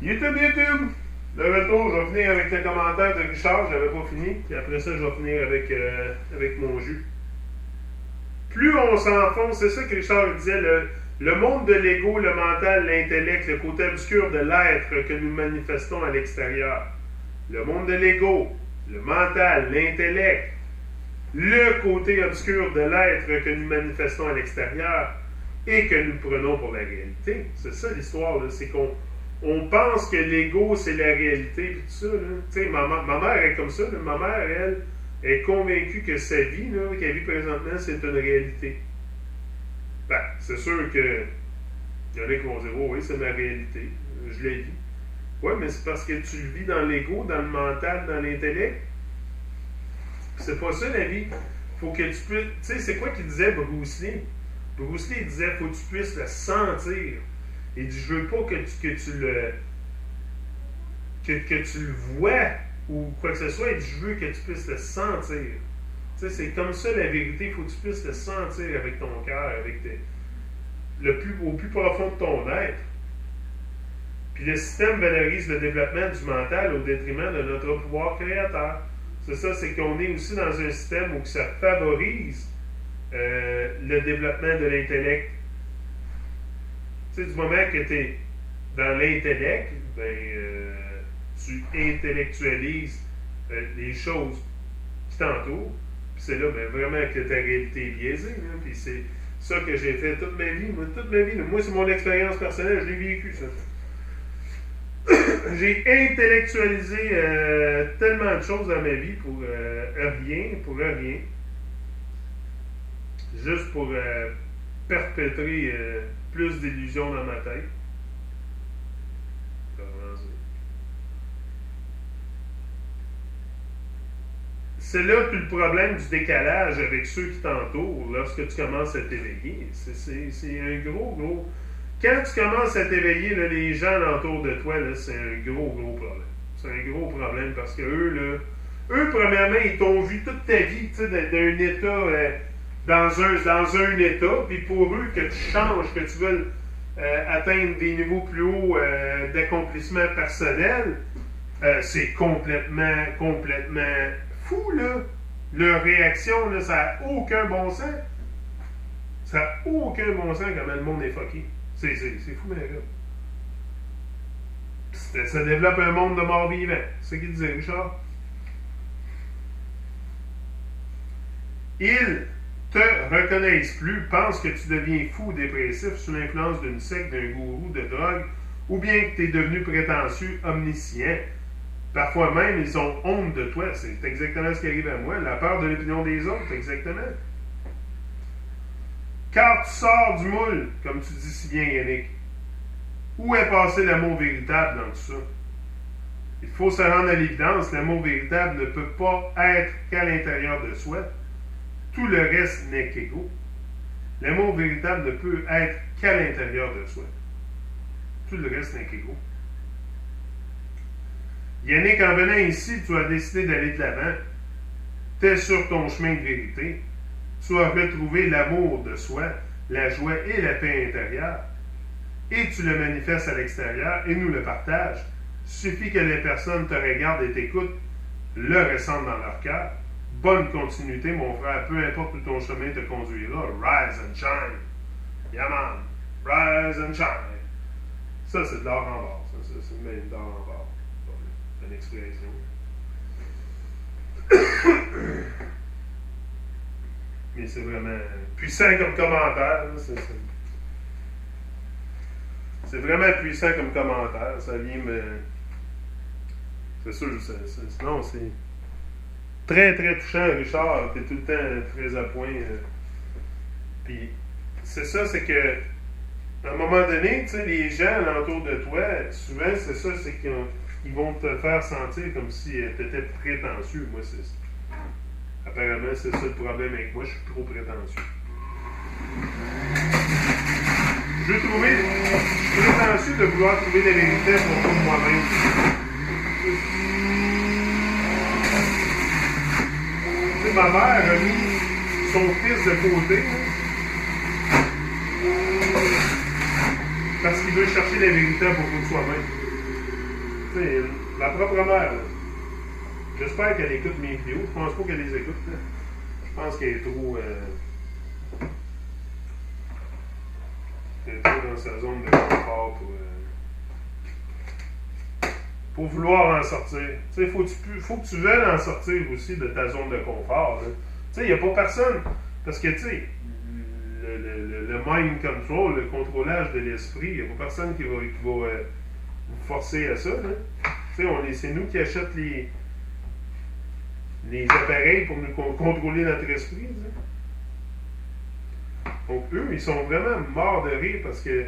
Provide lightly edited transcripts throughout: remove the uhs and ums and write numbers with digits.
YouTube! De retour, je vais finir avec le commentaire de Richard, j'avais pas fini. Puis après ça, je vais finir avec mon jus. Plus on s'enfonce, c'est ça que Richard disait, le monde de l'ego, le mental, l'intellect, le côté obscur de l'être que nous manifestons à l'extérieur. Le monde de l'ego, le mental, l'intellect, le côté obscur de l'être que nous manifestons à l'extérieur et que nous prenons pour la réalité. C'est ça l'histoire, là. C'est qu'on pense que l'ego, c'est la réalité, puis tout ça. Tu sais, ma mère est comme ça. Là. Ma mère, elle, est convaincue que sa vie, là, qu'elle vit présentement, c'est une réalité. Ben, c'est sûr que il y en a qui vont dire, oh oui, c'est ma réalité. Je l'ai vis. Oui, mais c'est parce que tu le vis dans l'ego, dans le mental, dans l'intellect. C'est pas ça la vie. Faut que tu puisses. Tu sais, c'est quoi qu'il disait Bruce Lee? Bruce Lee disait, faut que tu puisses le sentir. Il dit, je veux pas que tu le vois ou quoi que ce soit. Il dit, je veux que tu puisses le sentir. Tu sais, c'est comme ça la vérité. Il faut que tu puisses le sentir avec ton cœur, au plus profond de ton être. Puis le système valorise le développement du mental au détriment de notre pouvoir créateur. C'est ça, c'est qu'on est aussi dans un système où ça favorise le développement de l'intellect. Tu sais, du moment que tu es dans l'intellect, tu intellectualises les choses qui t'entourent. Puis c'est là, vraiment que ta réalité est biaisée. Là. Puis c'est ça que j'ai fait toute ma vie. Moi, c'est mon expérience personnelle, je l'ai vécu, ça. J'ai intellectualisé tellement de choses dans ma vie pour rien. Juste pour perpétrer plus d'illusions dans ma tête. C'est là tout le problème du décalage avec ceux qui t'entourent lorsque tu commences à t'éveiller. C'est un gros... Quand tu commences à t'éveiller, là, les gens alentour de toi, là, c'est un gros problème. C'est un gros problème parce que eux, premièrement, ils t'ont vu toute ta vie, tu sais, d'un état, dans un état, puis pour eux, que tu changes, que tu veux atteindre des niveaux plus hauts d'accomplissement personnel, c'est complètement fou, là. Leur réaction, là, ça n'a aucun bon sens. Ça n'a aucun bon sens comment le monde est fucké. C'est fou, mais là. Ça développe un monde de morts vivants. C'est ce qu'il disait, Richard. Ils te reconnaissent plus, pensent que tu deviens fou ou dépressif sous l'influence d'une secte, d'un gourou, de drogue, ou bien que tu es devenu prétentieux, omniscient. Parfois même, ils ont honte de toi. C'est exactement ce qui arrive à moi. La peur de l'opinion des autres, exactement. Car tu sors du moule, comme tu dis si bien, Yannick. Où est passé l'amour véritable dans tout ça? Il faut se rendre à l'évidence, l'amour véritable ne peut pas être qu'à l'intérieur de soi. Tout le reste n'est qu'égo. L'amour véritable ne peut être qu'à l'intérieur de soi. Tout le reste n'est qu'égo. Yannick, en venant ici, tu as décidé d'aller de l'avant. Tu es sur ton chemin de vérité. Tu as retrouvé l'amour de soi, la joie et la paix intérieure. Et tu le manifestes à l'extérieur et nous le partages. Il suffit que les personnes te regardent et t'écoutent, le ressentent dans leur cœur. Bonne continuité, mon frère, peu importe où ton chemin te conduira. Rise and shine. Yeah, man. Rise and shine. Ça, c'est de l'or en barre. Ça, c'est une mine d'or en barre. C'est une expression. Mais c'est vraiment puissant comme commentaire. C'est vraiment puissant comme commentaire. Ça vient me... C'est sûr, sinon c'est très, très touchant, Richard. T'es tout le temps très à point. Puis c'est ça, c'est que à un moment donné, tu sais, les gens alentour de toi, souvent, c'est ça, c'est qu'ils vont te faire sentir comme si tu étais prétentieux. Moi, c'est ça. Apparemment, c'est ça le problème avec moi, je suis trop prétentieux. Je suis prétentieux de vouloir trouver la vérité pour moi-même. Tu sais, ma mère a mis son fils de côté, parce qu'il veut chercher la vérité pour soi-même. Tu sais, ma propre mère, là. J'espère qu'elle écoute mes vidéos. Je pense pas qu'elle les écoute, là. Je pense qu'elle est trop... elle est trop dans sa zone de confort pour vouloir en sortir. Tu sais, faut que tu veuilles en sortir aussi de ta zone de confort, là. Tu sais, il n'y a pas personne... Parce que, tu sais, le mind control, le contrôlage de l'esprit, il n'y a pas personne qui va vous forcer à ça, là. Tu sais, c'est nous qui achètons les appareils pour nous contrôler notre esprit, tu sais. Donc, eux, ils sont vraiment morts de rire parce que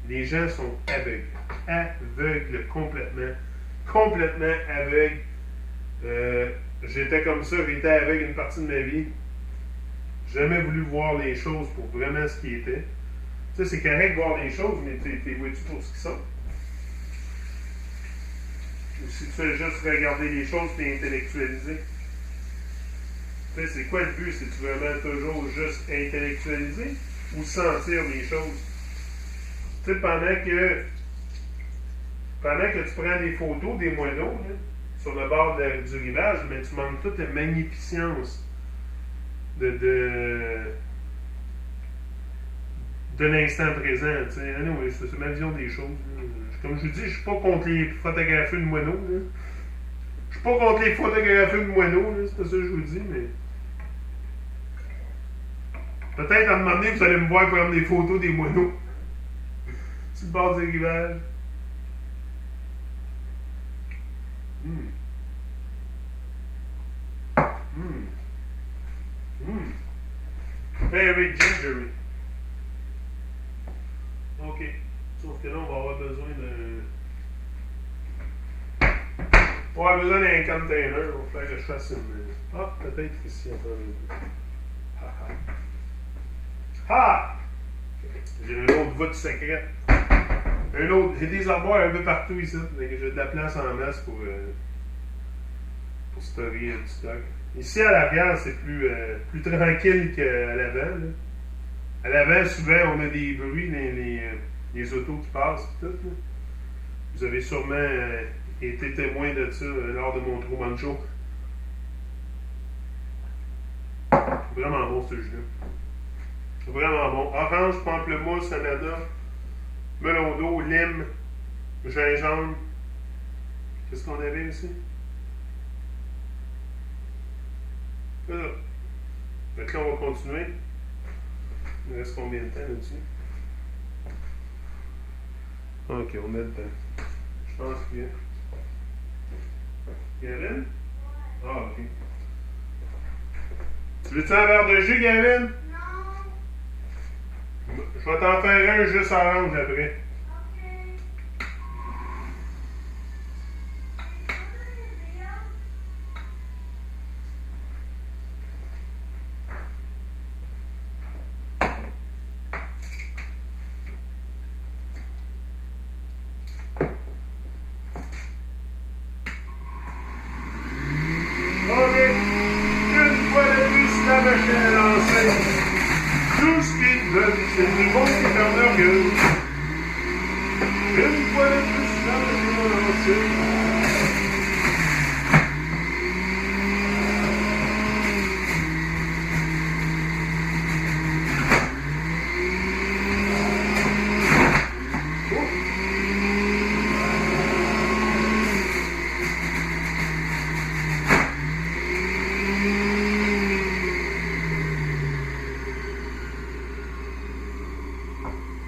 les gens sont aveugles. Aveugles complètement. Complètement aveugles. J'étais comme ça, j'étais aveugle une partie de ma vie. J'ai jamais voulu voir les choses pour vraiment ce qui était. Tu sais, c'est correct de voir les choses, mais t'es vois-tu pour ce qu'ils sont? Ou si tu fais juste regarder les choses et intellectualiser. Tu sais, c'est quoi le but? C'est-tu vraiment toujours juste intellectualiser ou sentir les choses? Tu sais, pendant que tu prends des photos des moineaux, là, sur le bord du rivage, mais tu manques toute la magnificence de l'instant présent. Tu sais, anyway, c'est ma vision des choses. Là. Comme je vous dis, je suis pas contre les photographies de moineaux. Là. Je suis pas contre les photographies de moineaux, là, c'est pas ça que je vous dis, mais... Peut-être à un moment donné, vous allez me voir prendre des photos des moineaux. Sur le bord du rivage. Very gingery. OK. Sauf que là, on va avoir besoin de... On va avoir besoin d'un container. Il va falloir que je fasse une... Ah, peut-être ici. Ah! J'ai une autre voûte secrète. J'ai des armoires un peu partout ici. J'ai de la place en masse pour stocker du stock. Ici, à l'arrière, c'est plus tranquille qu'à l'avant. Là. À l'avant, souvent, on a des bruits, les autos qui passent et tout. Là. Vous avez sûrement été témoin de ça lors de mon Truman Show. Vraiment bon, ce jeu-là. Vraiment bon. Orange, pamplemousse, ananas, melon d'eau, lime, gingembre. Qu'est-ce qu'on avait ici? Voilà. Donc là, on va continuer. Il reste combien de temps là-dessus? Ok, on met le temps. Je pense que... Gavin? Ah, ok. Tu veux-tu un verre de jus, Gavin? Je vais t'en faire un juste orange après.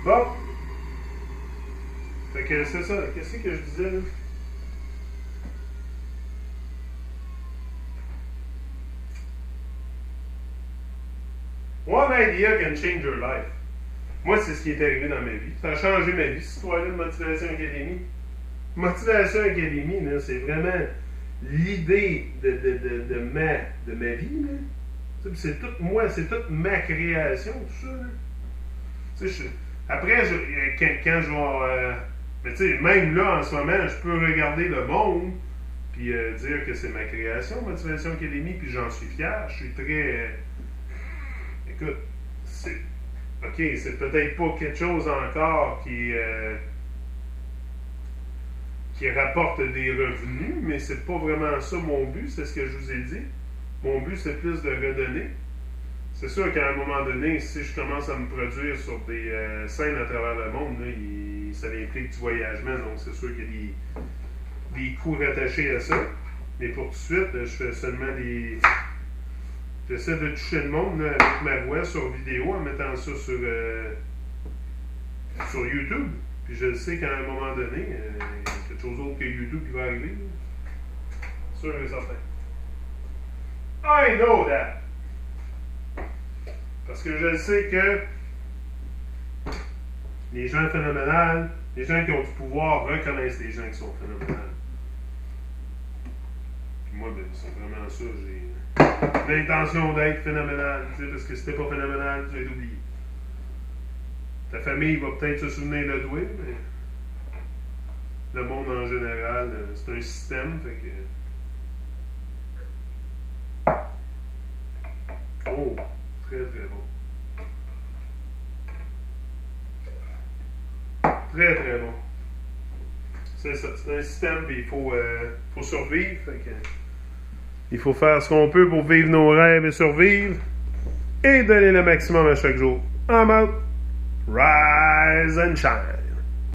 Bon. Fait que c'est ça. Qu'est-ce que je disais là? One idea can change your life. Moi, c'est ce qui est arrivé dans ma vie. Ça a changé ma vie, cette histoire-là de Motivation Academy. Motivation Academy, là, c'est vraiment l'idée de ma vie. Là. C'est tout moi, c'est toute ma création, tout ça. Là. Tu sais, après, quand je vais... mais tu sais, même là, en ce moment, je peux regarder le monde puis dire que c'est ma création, Motivation Academy, puis j'en suis fier. Je suis très... écoute, c'est... OK, c'est peut-être pas quelque chose encore qui qui rapporte des revenus, mais c'est pas vraiment ça mon but, c'est ce que je vous ai dit. Mon but, c'est plus de redonner. C'est sûr qu'à un moment donné, si je commence à me produire sur des scènes à travers le monde, là, ça implique du voyagement, donc c'est sûr qu'il y a des coûts rattachés à ça. Mais pour tout de suite, je fais seulement des... J'essaie de toucher le monde là, avec ma voix sur vidéo en mettant ça sur YouTube. Puis je sais qu'à un moment donné, il y a quelque chose d'autre que YouTube qui va arriver. Sûr et certain. I know that! Parce que je sais que les gens phénoménales, les gens qui ont du pouvoir reconnaissent les gens qui sont phénoménales. Puis moi, ben, c'est vraiment ça, j'ai l'intention d'être phénoménal, tu sais, parce que si t'es pas phénoménal, tu vas être oublié. Ta famille va peut-être se souvenir de toi, mais le monde en général, c'est un système, fait que... Oh! Très, très bon. Très, très bon. C'est ça. C'est un système, puis il faut survivre. Fait que, il faut faire ce qu'on peut pour vivre nos rêves et survivre. Et donner le maximum à chaque jour. I'm out. Rise and shine.